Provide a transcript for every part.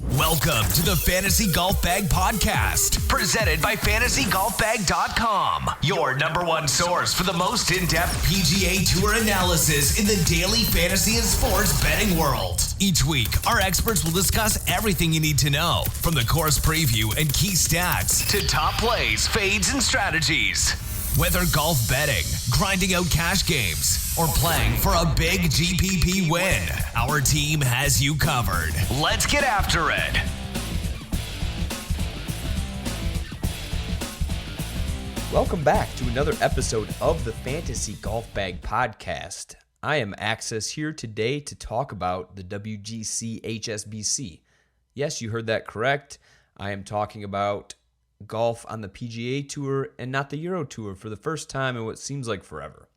Welcome to the Fantasy Golf Bag Podcast, presented by FantasyGolfBag.com, your number one source for the most in-depth PGA Tour analysis in the daily fantasy and sports betting world. Each week, our experts will discuss everything you need to know, from the course preview and key stats to top plays, fades, and strategies. Whether golf betting, grinding out cash games, or playing for a big GPP win, our team has you covered. Let's get after it. Welcome back to another episode of the Fantasy Golf Bag Podcast. I am Access here today to talk about the WGC HSBC. Yes, you heard that correct. I am talking about golf on the PGA Tour and not the Euro Tour for the first time in what seems like forever.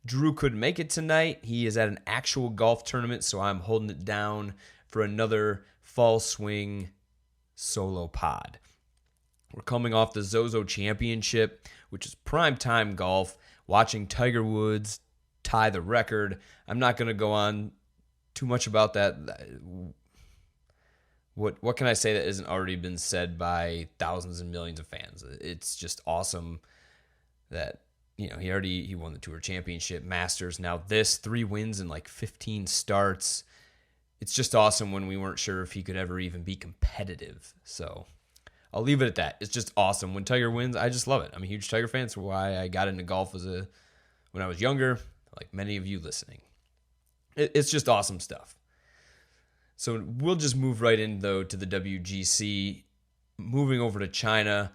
Drew couldn't make it tonight. He is at an actual golf tournament, so I'm holding it down for another fall swing solo pod. We're coming off the Zozo Championship, which is primetime golf, watching Tiger Woods tie the record. I'm not going to go on too much about that. What can I say that isn't already been said by thousands and millions of fans? It's just awesome that, you know, he won the Tour Championship, Masters. Now this, 3 wins in like 15 starts. It's just awesome when we weren't sure if he could ever even be competitive. So I'll leave it at that. It's just awesome. When Tiger wins, I just love it. I'm a huge Tiger fan. That's why I got into golf when I was younger, like many of you listening. It's just awesome stuff. So we'll just move right in, though, to the WGC. Moving over to China,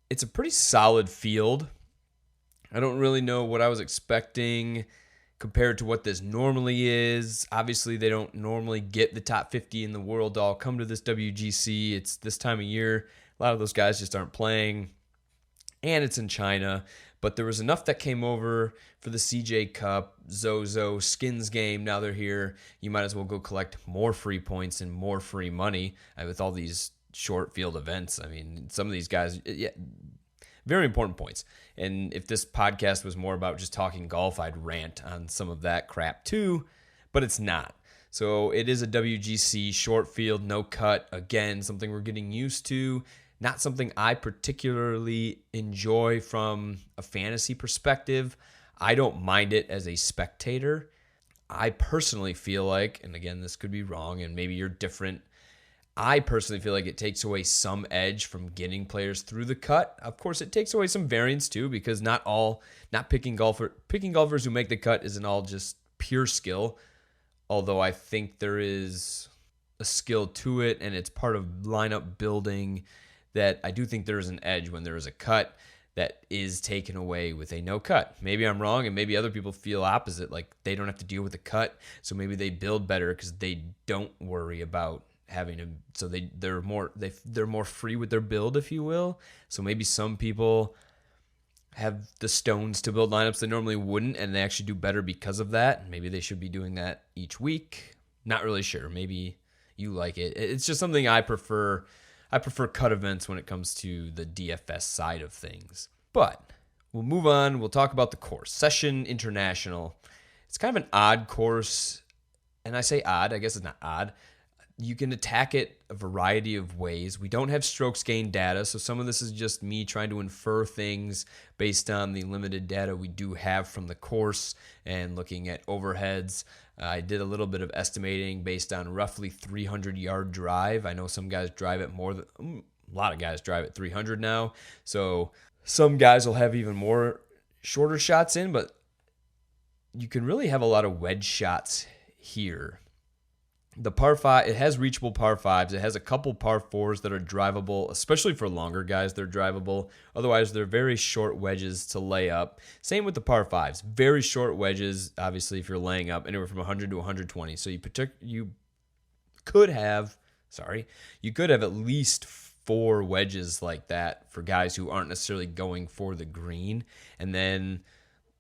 it's a pretty solid field. I don't really know what I was expecting compared to what this normally is. Obviously, they don't normally get the top 50 in the world to all come to this WGC. It's this time of year. A lot of those guys just aren't playing, and it's in China. But there was enough that came over for the CJ Cup, Zozo, Skins game. Now they're here. You might as well go collect more free points and more free money with all these short field events. I mean, some of these guys, yeah, very important points. And if this podcast was more about just talking golf, I'd rant on some of that crap too, but it's not. So it is a WGC short field, no cut. Again, something we're getting used to. Not something I particularly enjoy from a fantasy perspective. I don't mind it as a spectator. I personally feel like, and again, this could be wrong, and maybe you're different. I personally feel like it takes away some edge from getting players through the cut. Of course, it takes away some variance too, because not picking golfers who make the cut isn't all just pure skill. Although I think there is a skill to it, and it's part of lineup building, that I do think there is an edge when there is a cut that is taken away with a no cut. Maybe I'm wrong, and maybe other people feel opposite, like they don't have to deal with the cut, so maybe they build better because they don't worry about having to. So they're more free with their build, if you will. So maybe some people have the stones to build lineups they normally wouldn't, and they actually do better because of that. Maybe they should be doing that each week. Not really sure. Maybe you like it. It's just something I prefer. I prefer cut events when it comes to the DFS side of things. But we'll move on. We'll talk about the course. Sheshan International. It's kind of an odd course. And I say odd. I guess it's not odd. You can attack it a variety of ways. We don't have strokes gain data, so some of this is just me trying to infer things based on the limited data we do have from the course and looking at overheads. I did a little bit of estimating based on roughly 300-yard drive. I know some guys drive it more than a lot of guys drive it 300 now. So some guys will have even more shorter shots in, but you can really have a lot of wedge shots here. The par 5, it has reachable par 5s. It has a couple par 4s that are drivable, especially for longer guys, they're drivable. Otherwise, they're very short wedges to lay up. Same with the par 5s. Very short wedges, obviously, if you're laying up anywhere from 100 to 120. So you could have at least 4 wedges like that for guys who aren't necessarily going for the green. And then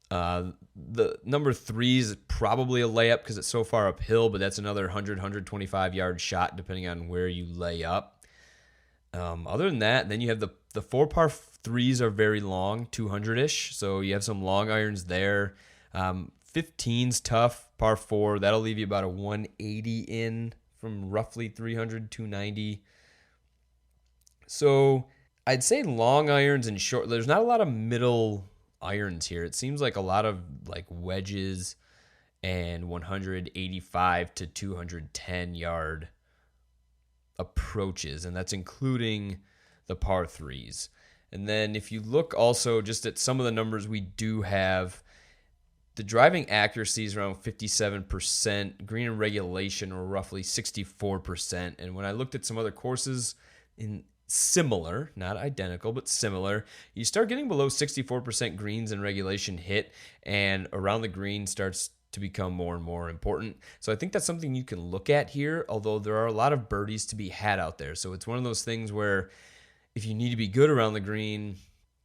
the number 3 is probably a layup because it's so far uphill, but that's another 125 yard shot depending on where you lay up. Other than that, then you have the 4 par 3s are very long, 200-ish, so you have some long irons there. 15's tough, par 4, that'll leave you about a 180 in from roughly 300, 290. So I'd say long irons and short. There's not a lot of middle irons here. It seems like a lot of like wedges and 185 to 210 yard approaches, and that's including the par threes. And then if you look also just at some of the numbers we do have, the driving accuracy is around 57%, green and regulation are roughly 64%. And when I looked at some other courses in similar, not identical, but similar, you start getting below 64% greens and regulation hit, and around the green starts to become more and more important. So I think that's something you can look at here, although there are a lot of birdies to be had out there. So it's one of those things where if you need to be good around the green,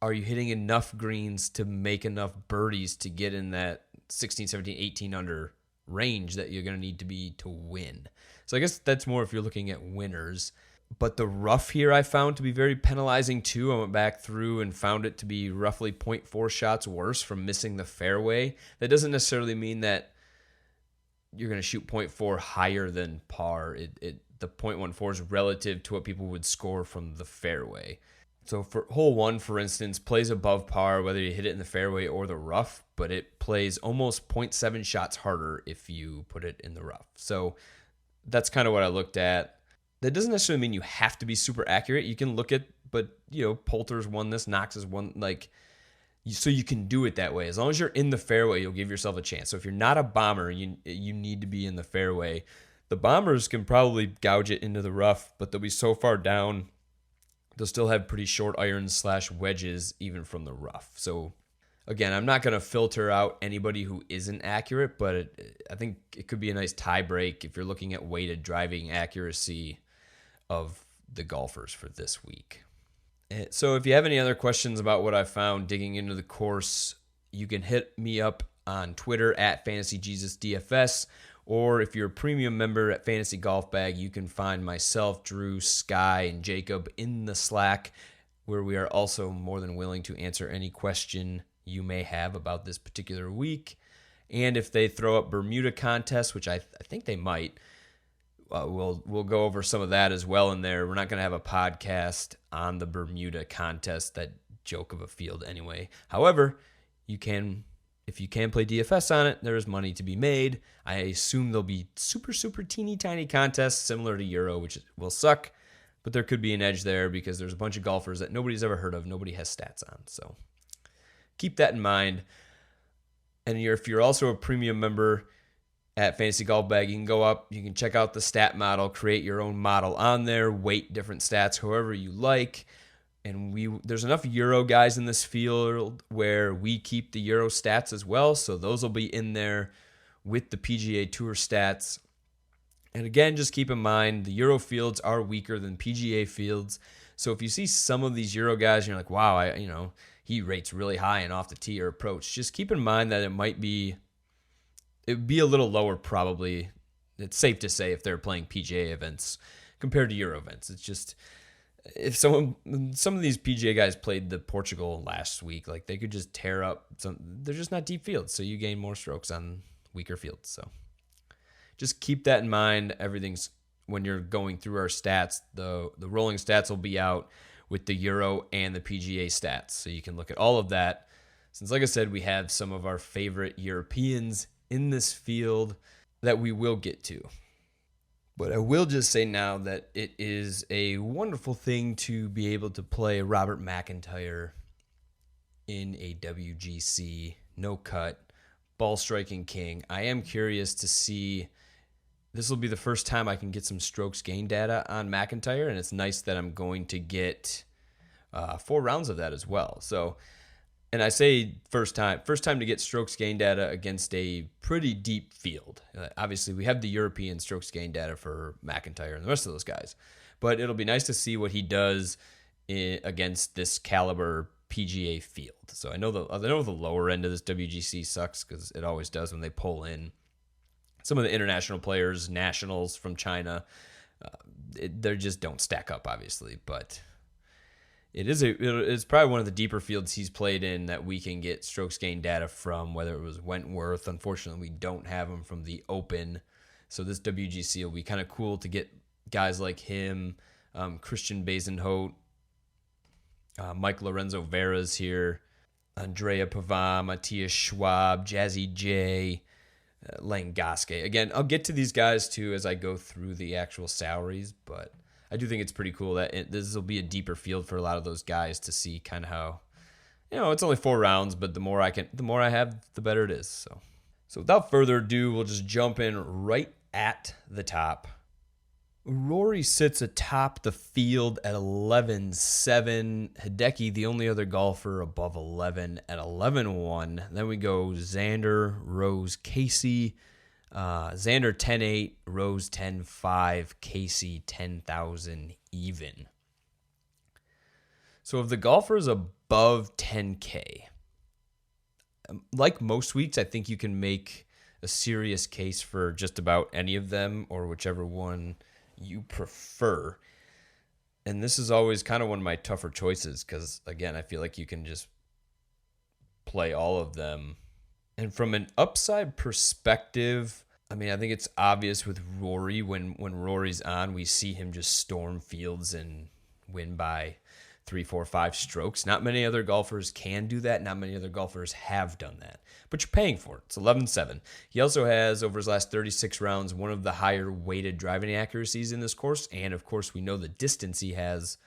are you hitting enough greens to make enough birdies to get in that 16, 17, 18 under range that you're going to need to be to win? So I guess that's more if you're looking at winners. But the rough here I found to be very penalizing too. I went back through and found it to be roughly 0.4 shots worse from missing the fairway. That doesn't necessarily mean that you're going to shoot 0.4 higher than par. The 0.14 is relative to what people would score from the fairway. So for hole 1, for instance, plays above par whether you hit it in the fairway or the rough, but it plays almost 0.7 shots harder if you put it in the rough. So that's kind of what I looked at. That doesn't necessarily mean you have to be super accurate. You can look at, but Poulter's won this, Knox has won, so you can do it that way. As long as you're in the fairway, you'll give yourself a chance. So if you're not a bomber, you need to be in the fairway. The bombers can probably gouge it into the rough, but they'll be so far down, they'll still have pretty short irons / wedges even from the rough. So again, I'm not going to filter out anybody who isn't accurate, but I think it could be a nice tie break if you're looking at weighted driving accuracy of the golfers for this week. So if you have any other questions about what I found digging into the course, you can hit me up on Twitter at FantasyJesusDFS, or if you're a premium member at Fantasy Golf Bag, you can find myself, Drew, Sky, and Jacob in the Slack, where we are also more than willing to answer any question you may have about this particular week. And if they throw up Bermuda contests, which I think they might, we'll go over some of that as well in there. We're not going to have a podcast on the Bermuda contest, that joke of a field anyway. However, if you can play DFS on it, there is money to be made. I assume there'll be super, super teeny tiny contests similar to Euro, which will suck, but there could be an edge there because there's a bunch of golfers that nobody's ever heard of, nobody has stats on. So keep that in mind. And if you're also a premium member at Fantasy Golf Bag, you can go up, you can check out the stat model, create your own model on there, weight different stats however you like. And there's enough Euro guys in this field where we keep the Euro stats as well. So those will be in there with the PGA Tour stats. And again, just keep in mind, the Euro fields are weaker than PGA fields. So if you see some of these Euro guys, and you're like, wow, he rates really high and off the tee or approach, just keep in mind that it would be a little lower probably. It's safe to say if they're playing PGA events compared to Euro events. It's just, if some of these PGA guys played the Portugal last week, like they could just tear up they're just not deep fields, so you gain more strokes on weaker fields. So just keep that in mind. Everything's, when you're going through our stats, the rolling stats will be out with the Euro and the PGA stats, so you can look at all of that. Since, like I said, we have some of our favorite Europeans in this field that we will get to. But I will just say now that it is a wonderful thing to be able to play Robert McIntyre in a WGC, no cut, ball striking king. I am curious to see, this will be the first time I can get some strokes gain data on McIntyre, and it's nice that I'm going to get 4 rounds of that as well. So, and I say first time to get strokes gain data against a pretty deep field. Obviously, we have the European strokes gain data for McIntyre and the rest of those guys, but it'll be nice to see what he does against this caliber PGA field. So I know the lower end of this WGC sucks because it always does when they pull in some of the international players, nationals from China. They just don't stack up, obviously, but it's probably one of the deeper fields he's played in that we can get strokes gain data from, whether it was Wentworth. Unfortunately, we don't have him from the Open. So this WGC will be kind of cool to get guys like him, Christian Bezenhout, Mike Lorenzo Vera's here, Andrea Pavon, Matthias Schwab, Jazzy J, Langoske. Again, I'll get to these guys too as I go through the actual salaries, but I do think it's pretty cool that this will be a deeper field for a lot of those guys to see kind of how, it's only 4 rounds, but the more I have, the better it is. So without further ado, we'll just jump in right at the top. Rory sits atop the field at 11-7. Hideki, the only other golfer above 11, at 11-1. Then we go Xander, Rose, Casey. Xander 10-8, Rose 10-5, Casey 10,000 even. So of the golfers above 10K, like most weeks, I think you can make a serious case for just about any of them or whichever one you prefer. And this is always kind of one of my tougher choices because, again, I feel like you can just play all of them. And from an upside perspective, I think it's obvious with Rory. When Rory's on, we see him just storm fields and win by 3, 4, 5 strokes. Not many other golfers can do that. Not many other golfers have done that. But you're paying for it. It's 11-7. He also has, over his last 36 rounds, one of the higher weighted driving accuracies in this course. And, of course, we know the distance he has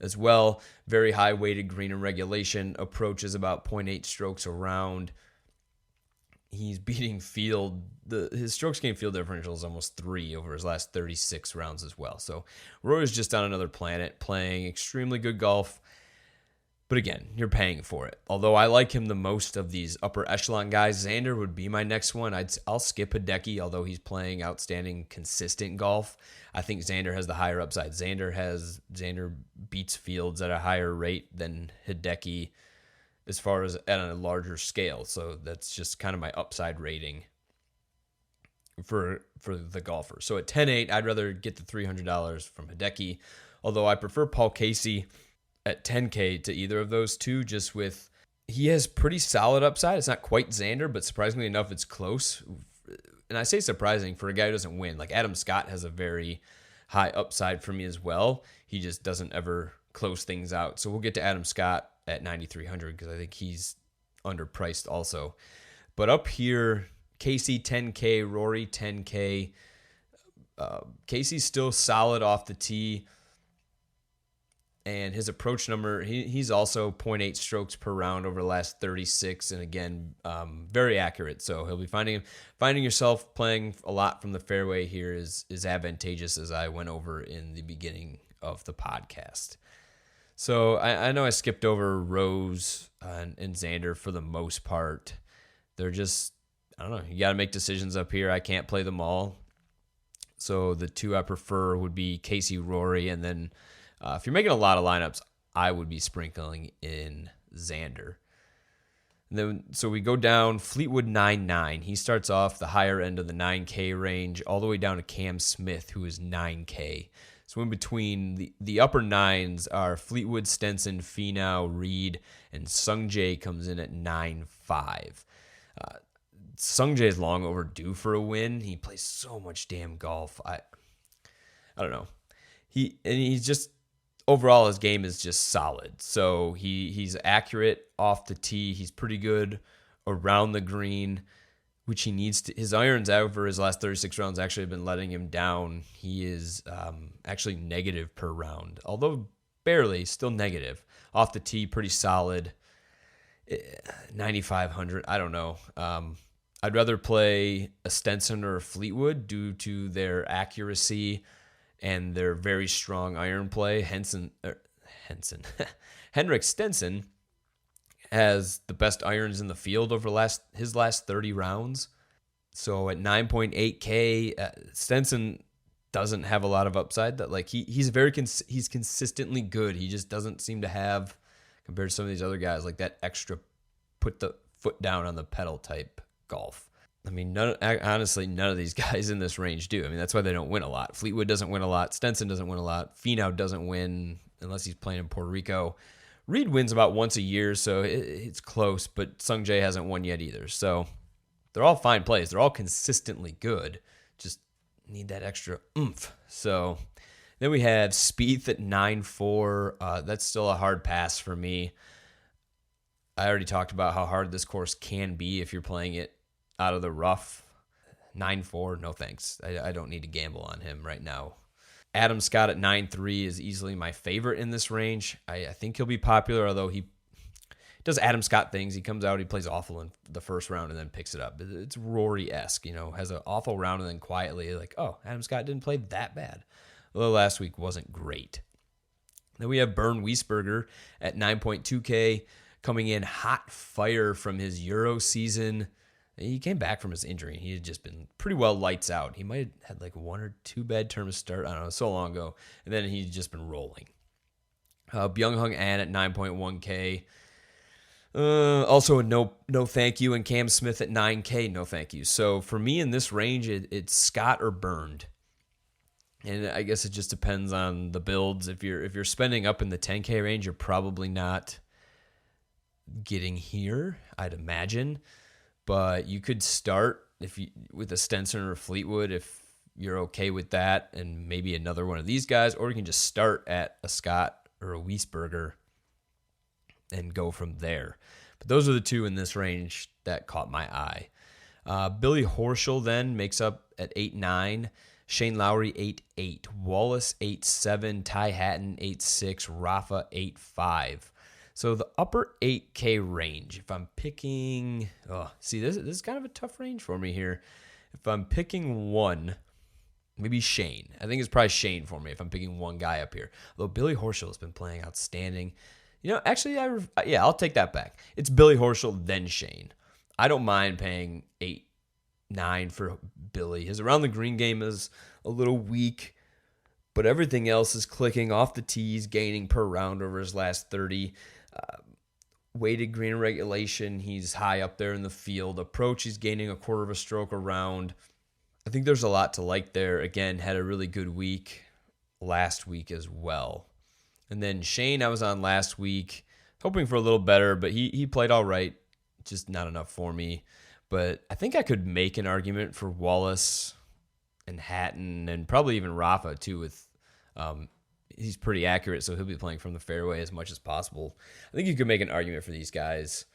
as well. Very high weighted green and regulation. Approach is about 0.8 strokes around. He's beating field. His strokes gained field differential is almost 3 over his last 36 rounds as well. So Rory's just on another planet, playing extremely good golf. But again, you're paying for it. Although I like him the most of these upper echelon guys, Xander would be my next one. I'll skip Hideki, although he's playing outstanding, consistent golf. I think Xander has the higher upside. Xander beats fields at a higher rate than Hideki, as far as at a larger scale. So that's just kind of my upside rating for the golfer. So at 10-8, I'd rather get the $300 from Hideki, although I prefer Paul Casey at 10K to either of those two, he has pretty solid upside. It's not quite Xander, but surprisingly enough, it's close. And I say surprising for a guy who doesn't win. Like Adam Scott has a very high upside for me as well. He just doesn't ever close things out. So we'll get to Adam Scott at 9,300 because I think he's underpriced also. But up here, Casey 10K, Rory 10K. Casey's still solid off the tee. And his approach number, he's also 0.8 strokes per round over the last 36. And again, very accurate. So he'll be finding yourself playing a lot from the fairway here is advantageous, as I went over in the beginning of the podcast. So I know I skipped over Rose and Xander for the most part. They're just, I don't know, you got to make decisions up here. I can't play them all. So the two I prefer would be Casey, Rory, and then if you're making a lot of lineups, I would be sprinkling in Xander. And then, so we go down, Fleetwood 9-9. He starts off the higher end of the 9K range, all the way down to Cam Smith, who is 9K. So in between, the upper nines are Fleetwood, Stenson, Finau, Reed, and Sungjae comes in at 9-5. Sungjae is long overdue for a win. He plays so much damn golf. I don't know. He's just, overall, his game is just solid. So he's accurate off the tee. He's pretty good around the green, which he needs to. His irons over his last 36 rounds actually have been letting him down. He is actually negative per round, although barely, still negative. Off the tee, pretty solid. 9,500, I don't know. I'd rather play a Stenson or a Fleetwood due to their accuracy and their very strong iron play. Henrik Stenson has the best irons in the field over his last 30 rounds. So at 9.8K, Stenson doesn't have a lot of upside. That he's consistently good. He just doesn't seem to have, compared to some of these other guys, like that extra put the foot down on the pedal type golf. I mean, honestly, none of these guys in this range do. I mean, that's why they don't win a lot. Fleetwood doesn't win a lot. Stenson doesn't win a lot. Finau doesn't win unless he's playing in Puerto Rico. Reed wins about once a year, so it's close, but Sungjae hasn't won yet either. So they're all fine plays. They're all consistently good. Just need that extra oomph. So then we have Spieth at 9-4. That's still a hard pass for me. I already talked about how hard this course can be if you're playing it out of the rough. 9-4, no thanks. I don't need to gamble on him right now. Adam Scott at 9-3 is easily my favorite in this range. I think he'll be popular, although he does Adam Scott things. He comes out, he plays awful in the first round and then picks it up. It's Rory-esque, has an awful round and then quietly like, oh, Adam Scott didn't play that bad. Although last week wasn't great. Then we have Bernd Wiesberger at 9.2K coming in hot fire from his Euro season. He came back from his injury. He had just been pretty well lights out. He might have had like 1 or 2 bad terms to start. I don't know, so long ago. And then he's just been rolling. Byung-Hung An at 9.1K. Also a no thank you. And Cam Smith at 9K, no thank you. So for me in this range, it's Scott or Bernd. And I guess it just depends on the builds. If you're spending up in the 10K range, you're probably not getting here, I'd imagine. But you could start with a Stenson or a Fleetwood if you're okay with that, and maybe another one of these guys, or you can just start at a Scott or a Wiesberger and go from there. But those are the two in this range that caught my eye. Billy Horschel then makes up at 8-9, Shane Lowry 8-8, Wallace 8-7, Ty Hatton 8-6, Rafa 8-5. So the upper 8K range, if I'm picking, this is kind of a tough range for me here. If I'm picking one, maybe Shane. I think it's probably Shane for me if I'm picking one guy up here. Although Billy Horschel has been playing outstanding. Actually, I'll take that back. It's Billy Horschel, then Shane. I don't mind paying 8-9 for Billy. His around the green game is a little weak, but everything else is clicking off the tees, gaining per round over his last 30. Weighted green regulation, he's high up there in the field. Approach, he's gaining a quarter of a stroke around. I think there's a lot to like there. Again, had a really good week last week as well. And then Shane, I was on last week, hoping for a little better, but he played all right. Just not enough for me. But I think I could make an argument for Wallace and Hatton and probably even Rafa too. With he's pretty accurate, so he'll be playing from the fairway as much as possible. I think you could make an argument for these guys.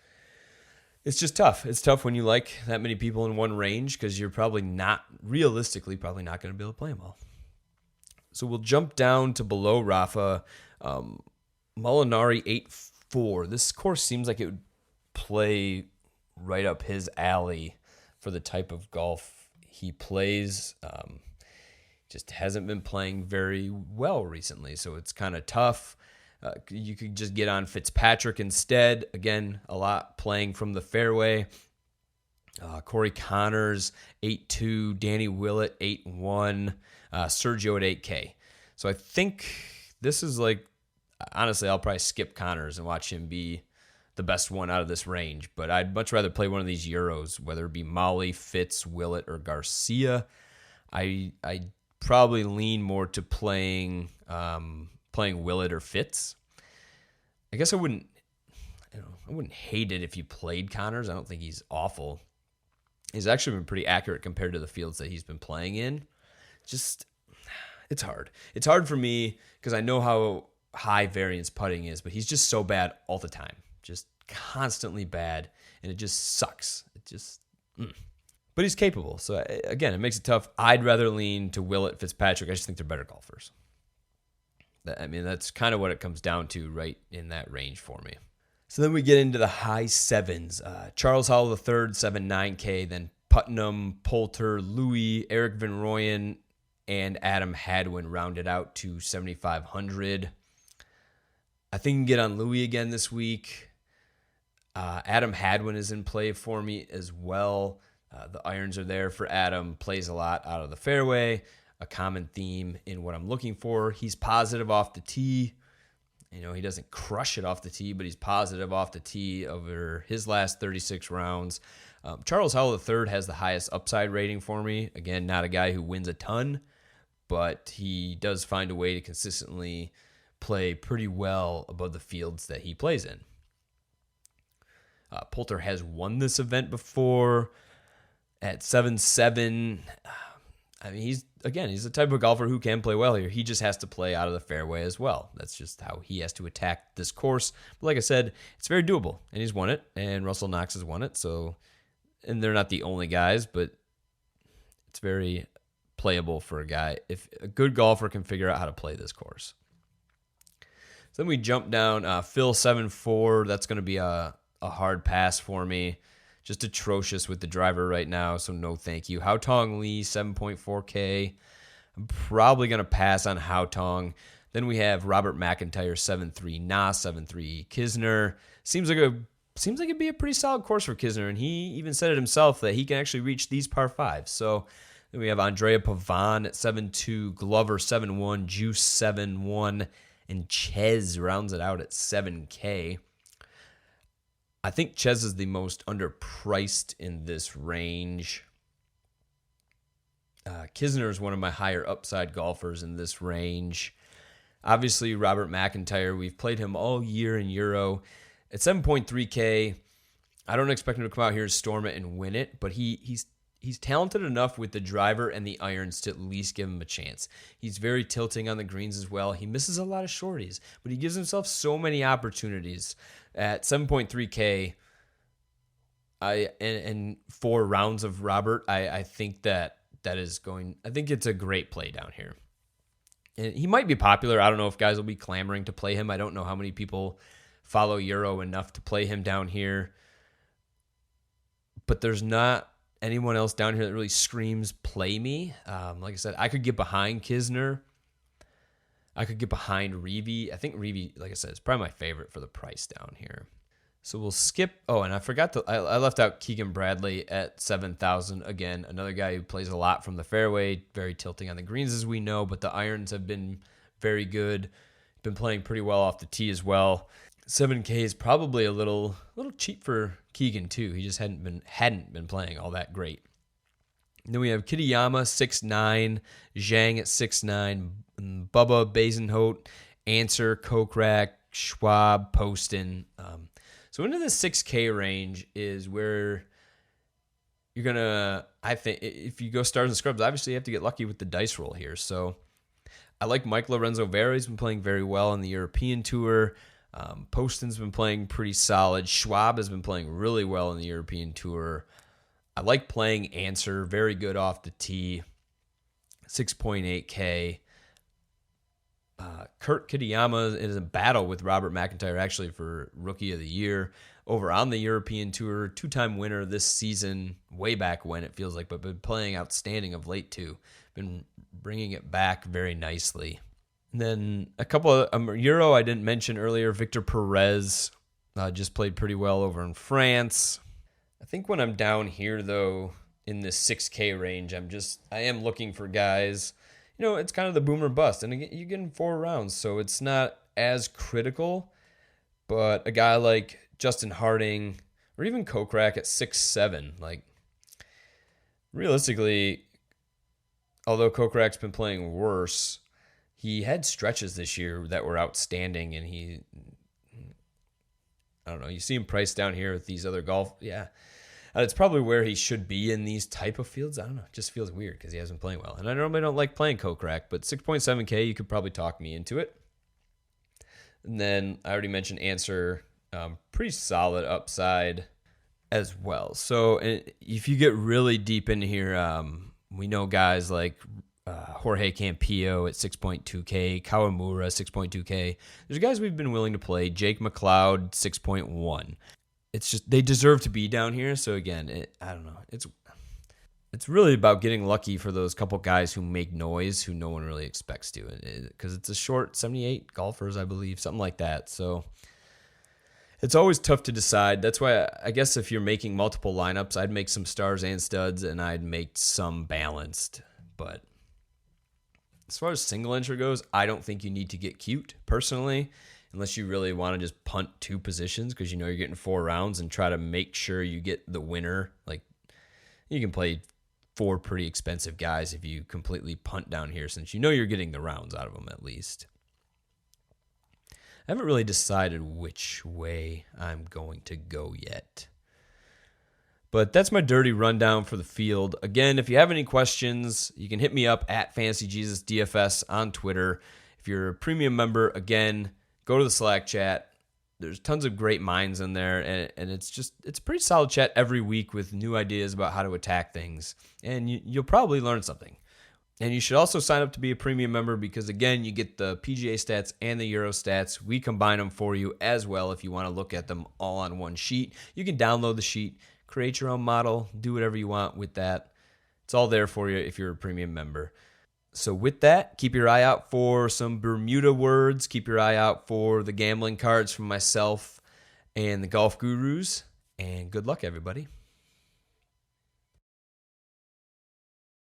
It's just tough. It's tough when you like that many people in one range because you're probably not going to be able to play them all. So we'll jump down to below Rafa. Molinari 8-4. This course seems like it would play right up his alley for the type of golf he plays. Just hasn't been playing very well recently, so it's kind of tough. You could just get on Fitzpatrick instead. Again, a lot playing from the fairway. Corey Connors, 8-2. Danny Willett, 8-1. Sergio at 8K. So I think this is honestly, I'll probably skip Connors and watch him be the best one out of this range. But I'd much rather play one of these Euros, whether it be Molly, Fitz, Willett, or Garcia. I probably lean more to playing Willett or Fitz. I guess I wouldn't hate it if you played Connors. I don't think he's awful. He's actually been pretty accurate compared to the fields that he's been playing in. Just, it's hard. It's hard for me because I know how high variance putting is, but he's just so bad all the time. Just constantly bad, and it just sucks. But he's capable. So, again, it makes it tough. I'd rather lean to Willett, Fitzpatrick. I just think they're better golfers. That's kind of what it comes down to right in that range for me. So then we get into the high sevens. Charles Howell III, 7-9K. Then Putnam, Poulter, Louis, Eric Van Rooyen, and Adam Hadwin rounded out to 7,500. I think you can get on Louis again this week. Adam Hadwin is in play for me as well. The irons are there for Adam. Plays a lot out of the fairway. A common theme in what I'm looking for. He's positive off the tee. He doesn't crush it off the tee, but he's positive off the tee over his last 36 rounds. Charles Howell III has the highest upside rating for me. Again, not a guy who wins a ton, but he does find a way to consistently play pretty well above the fields that he plays in. Poulter has won this event before at 7-7. I mean, he's the type of golfer who can play well here. He just has to play out of the fairway as well. That's just how he has to attack this course. But like I said, it's very doable, and he's won it, and Russell Knox has won it. So, and they're not the only guys, but it's very playable for a guy. If a good golfer can figure out how to play this course. So then we jump down. Phil 7-4. That's going to be a hard pass for me. Just atrocious with the driver right now, so no thank you. Haotong Lee, 7.4K. I'm probably going to pass on Haotong. Then we have Robert McIntyre, 7-3. Na, 7-3. Kisner. Seems like it'd be a pretty solid course for Kisner, and he even said it himself that he can actually reach these par 5s. So then we have Andrea Pavon at 7-2. Glover, 7-1. Juice, 7-1. And Ches rounds it out at 7K. I think Ches is the most underpriced in this range. Kisner is one of my higher upside golfers in this range. Obviously, Robert McIntyre, we've played him all year in Euro. At 7.3K, I don't expect him to come out here and storm it and win it, but he's talented enough with the driver and the irons to at least give him a chance. He's very tilting on the greens as well. He misses a lot of shorties, but he gives himself so many opportunities. At 7.3K, and 4 rounds of Robert, I think I think it's a great play down here. And he might be popular. I don't know if guys will be clamoring to play him. I don't know how many people follow Euro enough to play him down here. But there's not anyone else down here that really screams play me. Like I said, I could get behind Kisner. I could get behind Reavie. I think Reavie, like I said, is probably my favorite for the price down here. So we'll skip. Oh, and I forgot I left out Keegan Bradley at 7,000. Again, another guy who plays a lot from the fairway, very tilting on the greens as we know, but the irons have been very good. Been playing pretty well off the tee as well. 7K is probably a little cheap for Keegan too. He just hadn't been playing all that great. And then we have Kitayama 6'9", Zhang at 6'9", Bubba, Basenhout, Answer, Kokrak, Schwab, Poston. So into the 6K range is where you're going to, I think, if you go stars and scrubs, obviously you have to get lucky with the dice roll here. So I like Mike Lorenzo Vera. He's been playing very well on the European Tour. Poston's been playing pretty solid. Schwab has been playing really well in the European Tour. I like playing Answer, very good off the tee, 6.8K. Kurt Kitayama is a battle with Robert McIntyre actually for Rookie of the Year over on the European Tour. 2-time winner this season, way back when it feels like, but been playing outstanding of late too. Been bringing it back very nicely. And then a couple of Euro I didn't mention earlier. Victor Perez just played pretty well over in France. I think when I'm down here though in this 6K range, I am looking for guys. You know, it's kind of the boom or bust. And again, you're getting 4 rounds, so it's not as critical. But a guy like Justin Harding or even Kokrak at 6'7", like realistically, although Kokrak's been playing worse, he had stretches this year that were outstanding, and I don't know, you see him priced down here with these other golf, yeah. It's probably where he should be in these type of fields. I don't know. It just feels weird because he hasn't been playing well. And I normally don't like playing Kokrak, but 6.7K, you could probably talk me into it. And then I already mentioned Answer, pretty solid upside as well. So if you get really deep into here, we know guys like Jorge Campillo at 6.2K, Kawamura 6.2K. There's guys we've been willing to play. Jake McLeod 6.1. It's just they deserve to be down here. So again, I don't know. It's really about getting lucky for those couple guys who make noise, who no one really expects to, because it's a short 78 golfers, I believe, something like that. So it's always tough to decide. That's why I guess if you're making multiple lineups, I'd make some stars and studs, and I'd make some balanced. But as far as single entry goes, I don't think you need to get cute personally, unless you really want to just punt 2 positions because you know you're getting 4 rounds and try to make sure you get the winner. Like, you can play 4 pretty expensive guys if you completely punt down here, since you know you're getting the rounds out of them at least. I haven't really decided which way I'm going to go yet. But that's my dirty rundown for the field. Again, if you have any questions, you can hit me up at FantasyJesusDFS on Twitter. If you're a premium member, again, go to the Slack chat. There's tons of great minds in there, and it's a pretty solid chat every week with new ideas about how to attack things, and you'll probably learn something. And you should also sign up to be a premium member because, again, you get the PGA stats and the Euro stats. We combine them for you as well if you want to look at them all on one sheet. You can download the sheet, create your own model, do whatever you want with that. It's all there for you if you're a premium member. So with that, keep your eye out for some Bermuda words. Keep your eye out for the gambling cards from myself and the golf gurus. And good luck, everybody.